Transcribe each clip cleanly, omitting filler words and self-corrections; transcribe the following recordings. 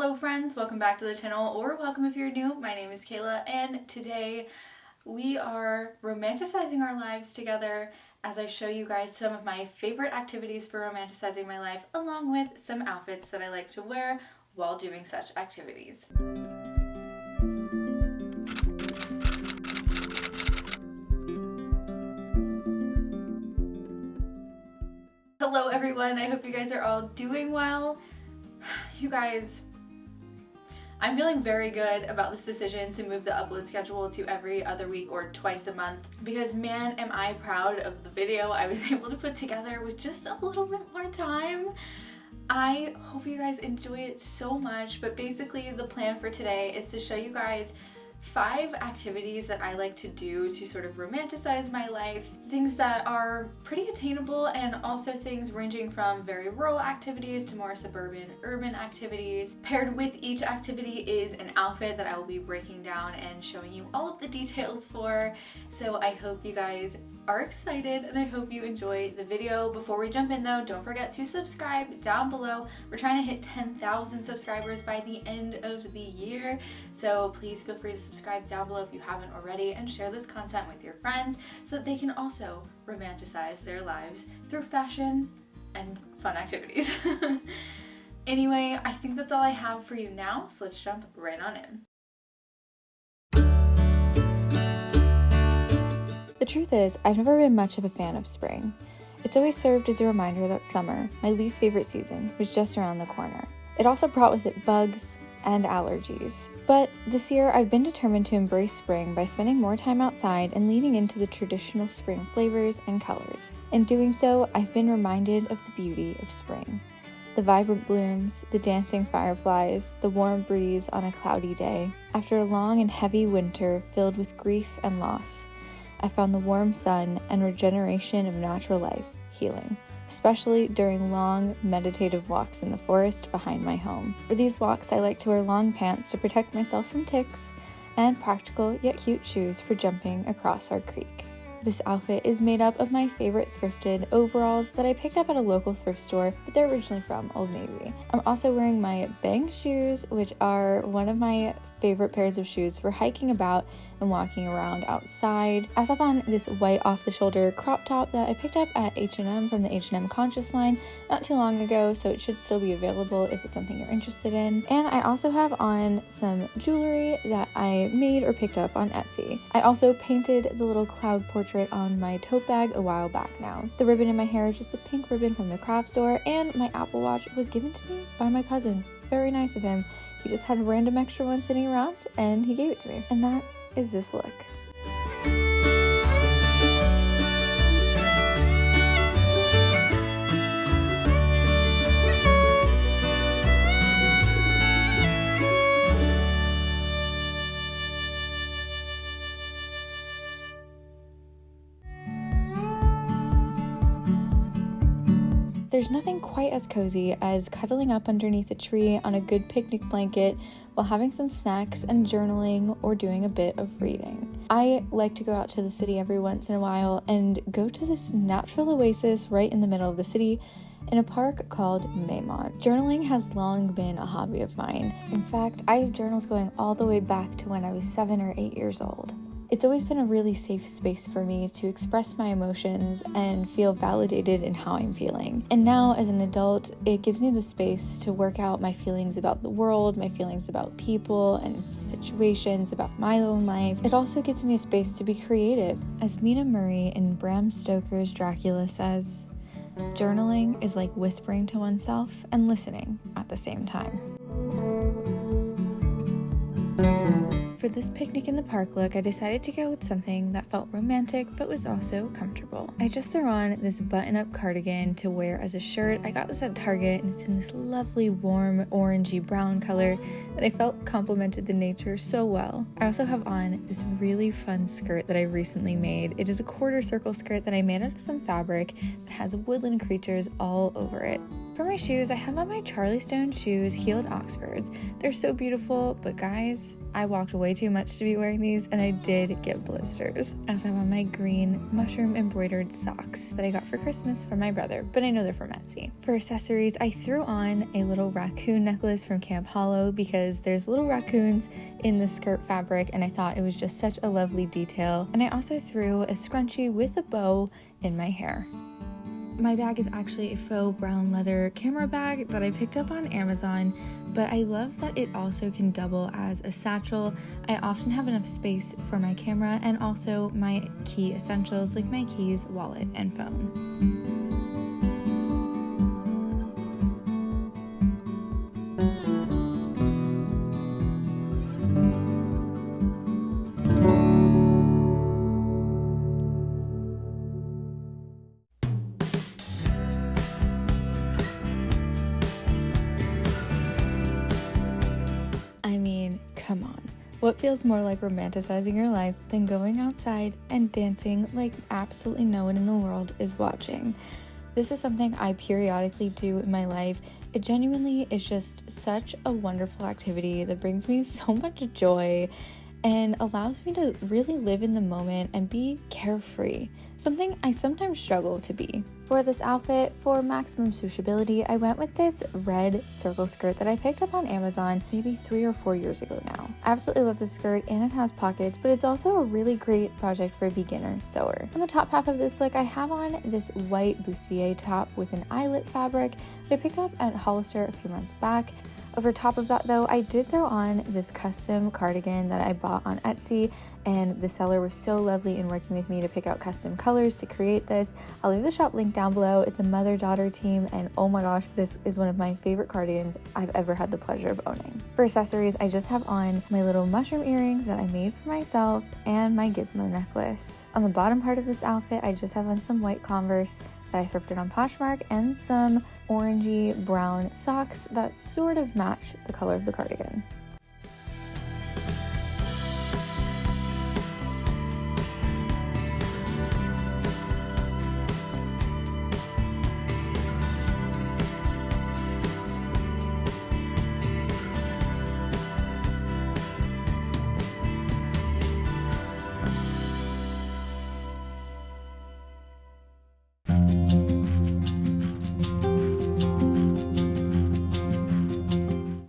Hello friends, welcome back to the channel, or welcome if you're new. My name is Kayla, and today we are romanticizing our lives together as I show you guys some of my favorite activities for romanticizing my life, along with some outfits that I like to wear while doing such activities. Hello everyone, I hope you guys are all doing well. You guys, I'm feeling very good about this decision to move the upload schedule to every other week or twice a month, because man, am I proud of the video I was able to put together with just a little bit more time. I hope you guys enjoy it so much, but basically the plan for today is to show you guys 5 activities that I like to do to sort of romanticize my life, things that are pretty attainable, and also things ranging from very rural activities to more suburban, urban activities. Paired with each activity is an outfit that I will be breaking down and showing you all of the details for. So I hope you guys are excited and I hope you enjoy the video. Before we jump in though, don't forget to subscribe down below. We're trying to hit 10,000 subscribers by the end of the year, so please feel free to subscribe down below if you haven't already, and share this content with your friends so that they can also romanticize their lives through fashion and fun activities. Anyway, I think that's all I have for you now, so let's jump right on in. The truth is, I've never been much of a fan of spring. It's always served as a reminder that summer, my least favorite season, was just around the corner. It also brought with it bugs and allergies. But this year, I've been determined to embrace spring by spending more time outside and leaning into the traditional spring flavors and colors. In doing so, I've been reminded of the beauty of spring. The vibrant blooms, the dancing fireflies, the warm breeze on a cloudy day. After a long and heavy winter filled with grief and loss, I found the warm sun and regeneration of natural life healing, especially during long, meditative walks in the forest behind my home. For these walks, I like to wear long pants to protect myself from ticks, and practical yet cute shoes for jumping across our creek. This outfit is made up of my favorite thrifted overalls that I picked up at a local thrift store, but they're originally from Old Navy. I'm also wearing my bang shoes, which are one of my favorite pairs of shoes for hiking about and walking around outside. I also have on this white off-the-shoulder crop top that I picked up at H&M from the H&M Conscious line not too long ago, so it should still be available if it's something you're interested in. And I also have on some jewelry that I made or picked up on Etsy. I also painted the little cloud portrait on my tote bag a while back now. The ribbon in my hair is just a pink ribbon from the craft store, and my Apple Watch was given to me by my cousin. Very nice of him. He just had a random extra one sitting around and he gave it to me. And that is this look. There's nothing quite as cozy as cuddling up underneath a tree on a good picnic blanket while having some snacks and journaling or doing a bit of reading. I like to go out to the city every once in a while and go to this natural oasis right in the middle of the city in a park called Maymont. Journaling has long been a hobby of mine. In fact, I have journals going all the way back to when I was 7 or 8 years old. It's always been a really safe space for me to express my emotions and feel validated in how I'm feeling. And now, as an adult, it gives me the space to work out my feelings about the world, my feelings about people and situations, about my own life. It also gives me a space to be creative. As Mina Murray in Bram Stoker's Dracula says, journaling is like whispering to oneself and listening at the same time. For this picnic in the park look, I decided to go with something that felt romantic but was also comfortable. I just threw on this button-up cardigan to wear as a shirt. I got this at Target and it's in this lovely warm orangey brown color that I felt complemented the nature so well. I also have on this really fun skirt that I recently made. It is a quarter circle skirt that I made out of some fabric that has woodland creatures all over it. For my shoes, I have on my Charlie Stone shoes, heeled Oxfords. They're so beautiful, but guys, I walked way too much to be wearing these and I did get blisters. I also have on my green mushroom embroidered socks that I got for Christmas from my brother, but I know they're from Etsy. For accessories, I threw on a little raccoon necklace from Camp Hollow because there's little raccoons in the skirt fabric and I thought it was just such a lovely detail. And I also threw a scrunchie with a bow in my hair. My bag is actually a faux brown leather camera bag that I picked up on Amazon, but I love that it also can double as a satchel. I often have enough space for my camera and also my key essentials like my keys, wallet, and phone. Come on, what feels more like romanticizing your life than going outside and dancing like absolutely no one in the world is watching? This is something I periodically do in my life. It genuinely is just such a wonderful activity that brings me so much joy and allows me to really live in the moment and be carefree, something I sometimes struggle to be. For this outfit, for maximum sociability, I went with this red circle skirt that I picked up on Amazon maybe 3 or 4 years ago now. I absolutely love this skirt and it has pockets, but it's also a really great project for a beginner sewer. On the top half of this look, I have on this white bustier top with an eyelet fabric that I picked up at Hollister a few months back. Over top of that though, I did throw on this custom cardigan that I bought on Etsy, and the seller was so lovely in working with me to pick out custom colors to create this. I'll leave the shop link down below. It's a mother-daughter team, and oh my gosh, this is one of my favorite cardigans I've ever had the pleasure of owning. For accessories, I just have on my little mushroom earrings that I made for myself and my gizmo necklace. On the bottom part of this outfit, I just have on some white Converse that I thrifted on Poshmark and some orangey brown socks that sort of match the color of the cardigan.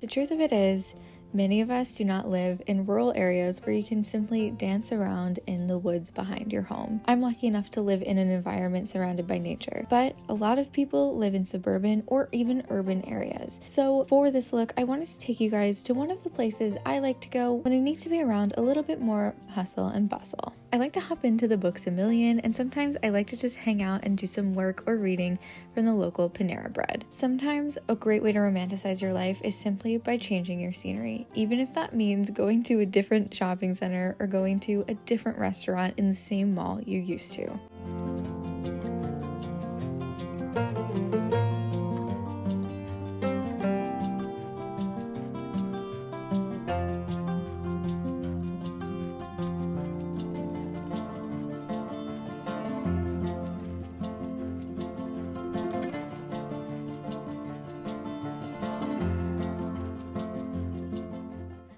The truth of it is, many of us do not live in rural areas where you can simply dance around in the woods behind your home. I'm lucky enough to live in an environment surrounded by nature, but a lot of people live in suburban or even urban areas. So for this look, I wanted to take you guys to one of the places I like to go when I need to be around a little bit more hustle and bustle. I like to hop into the Books A Million, and sometimes I like to just hang out and do some work or reading from the local Panera Bread. Sometimes a great way to romanticize your life is simply by changing your scenery, even if that means going to a different shopping center or going to a different restaurant in the same mall you used to.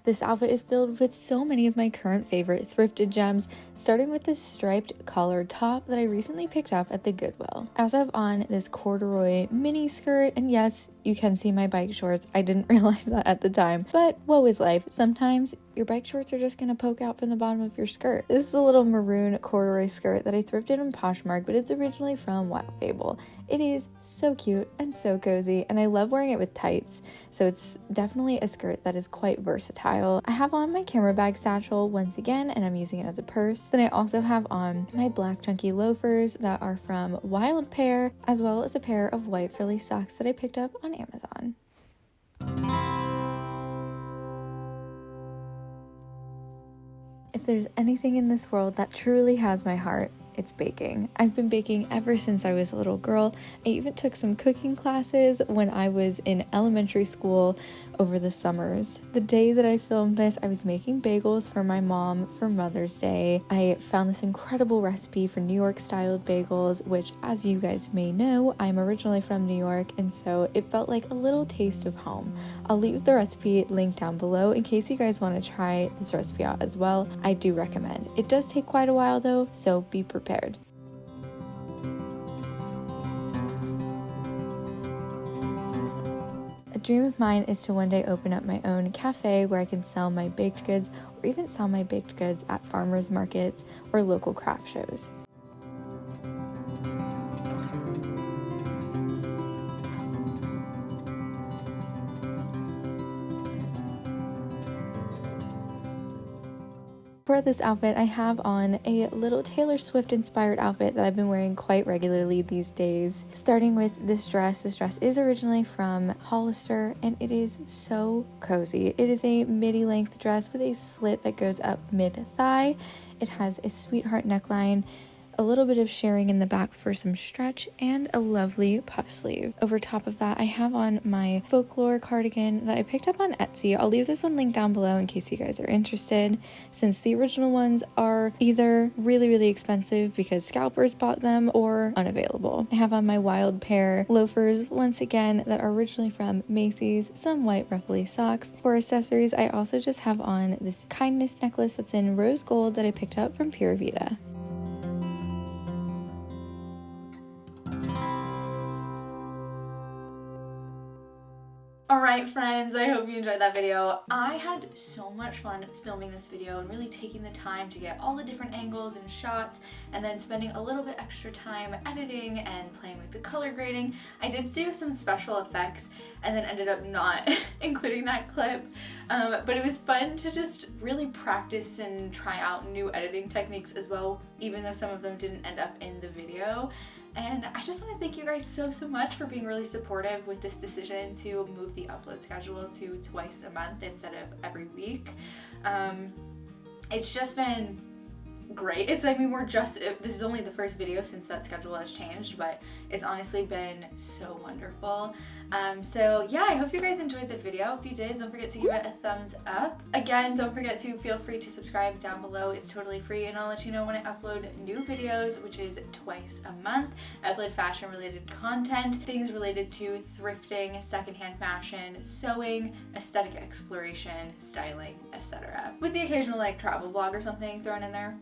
This outfit is filled with so many of my current favorite thrifted gems, starting with this striped collared top that I recently picked up at the Goodwill. I also have on this corduroy mini skirt, and yes, you can see my bike shorts. I didn't realize that at the time, but woe is life. Sometimes your bike shorts are just gonna poke out from the bottom of your skirt. This is a little maroon corduroy skirt that I thrifted in Poshmark, but it's originally from Wild Fable. It is so cute and so cozy, and I love wearing it with tights, so it's definitely a skirt that is quite versatile. I have on my camera bag satchel once again, and I'm using it as a purse. Then I also have on my black chunky loafers that are from Wild Pear, as well as a pair of white frilly socks that I picked up on Amazon. If there's anything in this world that truly has my heart, it's baking. I've been baking ever since I was a little girl. I even took some cooking classes when I was in elementary school over the summers. The day that I filmed this, I was making bagels for my mom for Mother's Day. I found this incredible recipe for New York styled bagels, which, as you guys may know, I'm originally from New York, and so it felt like a little taste of home. I'll leave the recipe linked down below in case you guys want to try this recipe out as well. I do recommend. It does take quite a while though, so be prepared. A dream of mine is to one day open up my own cafe where I can sell my baked goods, or even sell my baked goods at farmers markets or local craft shows. For this outfit, I have on a little Taylor Swift inspired outfit that I've been wearing quite regularly these days. Starting with this dress. This dress is originally from Hollister and it is so cozy. It is a midi length dress with a slit that goes up mid-thigh. It has a sweetheart neckline, a little bit of shirring in the back for some stretch, and a lovely puff sleeve. Over top of that, I have on my folklore cardigan that I picked up on Etsy. I'll leave this one linked down below in case you guys are interested, since the original ones are either really expensive because scalpers bought them or unavailable. I have on my wild pear loafers, once again, that are originally from Macy's, some white ruffly socks. For accessories, I also just have on this kindness necklace that's in rose gold that I picked up from Pura Vida. Alright friends, I hope you enjoyed that video. I had so much fun filming this video and really taking the time to get all the different angles and shots, and then spending a little bit extra time editing and playing with the color grading. I did do some special effects and then ended up not including that clip, but it was fun to just really practice and try out new editing techniques as well, even though some of them didn't end up in the video. And I just want to thank you guys so much for being really supportive with this decision to move the upload schedule to twice a month instead of every week. It's just been great. This is only the first video since that schedule has changed, but it's honestly been so wonderful. So yeah, I hope you guys enjoyed the video. If you did, don't forget to give it a thumbs up. Again, don't forget to feel free to subscribe down below. It's totally free, and I'll let you know when I upload new videos, which is twice a month. I upload fashion related content, things related to thrifting, secondhand fashion, sewing, aesthetic exploration, styling, etc. With the occasional like travel vlog or something thrown in there.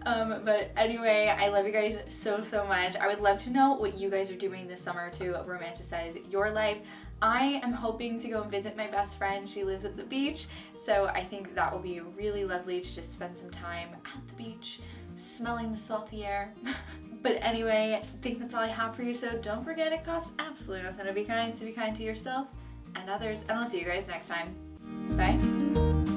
But anyway, I love you guys so much. I would love to know what you guys are doing this summer to romanticize your life. I am hoping to go and visit my best friend. She lives at the beach, so I think that will be really lovely to just spend some time at the beach, smelling the salty air. But anyway, I think that's all I have for you, so don't forget it costs absolutely nothing to be kind to yourself and others, and I'll see you guys next time. Bye.